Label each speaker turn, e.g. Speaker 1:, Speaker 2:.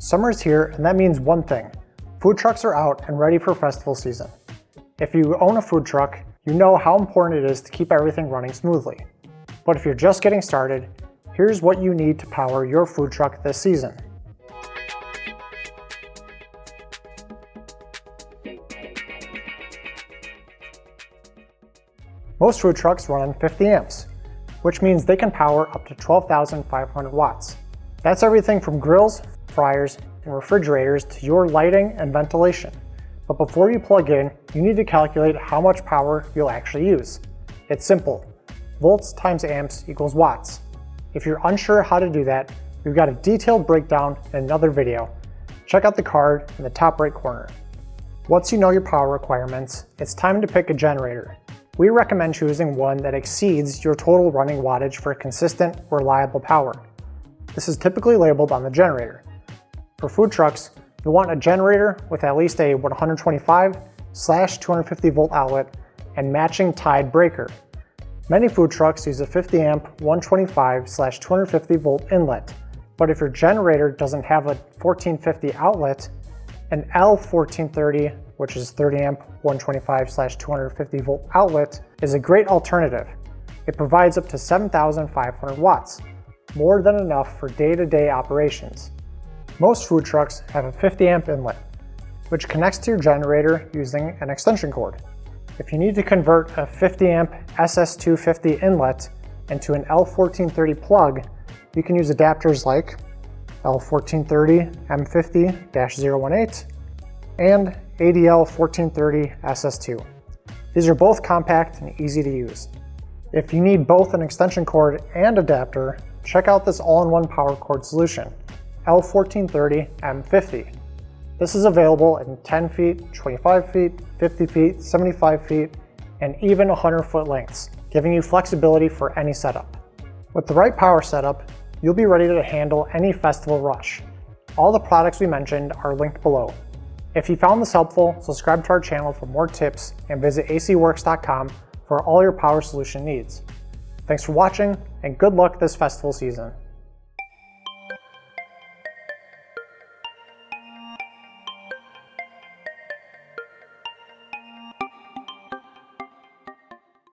Speaker 1: Summer is here, and that means one thing. Food trucks are out and ready for festival season. If you own a food truck, you know how important it is to keep everything running smoothly. But if you're just getting started, here's what you need to power your food truck this season. Most food trucks run on 50 amps, which means they can power up to 12,500 watts. That's everything from grills, fryers, and refrigerators to your lighting and ventilation. But before you plug in, you need to calculate how much power you'll actually use. It's simple. Volts times amps equals watts. If you're unsure how to do that, we've got a detailed breakdown in another video. Check out the card in the top right corner. Once you know your power requirements, it's time to pick a generator. We recommend choosing one that exceeds your total running wattage for consistent, reliable power. This is typically labeled on the generator. For food trucks, you'll want a generator with at least a 125/250 volt outlet and matching tied breaker. Many food trucks use a 50 amp 125/250 volt inlet, but if your generator doesn't have a 1450 outlet, an L1430, which is 30 amp 125/250 volt outlet, is a great alternative. It provides up to 7,500 watts, more than enough for day-to-day operations. Most food trucks have a 50 amp inlet, which connects to your generator using an extension cord. If you need to convert a 50 amp SS250 inlet into an L1430 plug, you can use adapters like L1430 M50-018 and ADL 1430 SS2. These are both compact and easy to use. If you need both an extension cord and adapter, check out this all-in-one power cord solution, L1430 M50. This is available in 10 feet, 25 feet, 50 feet, 75 feet, and even 100-foot lengths, giving you flexibility for any setup. With the right power setup, you'll be ready to handle any festival rush. All the products we mentioned are linked below. If you found this helpful, subscribe to our channel for more tips and visit acworks.com for all your power solution needs. Thanks for watching, and good luck this festival season.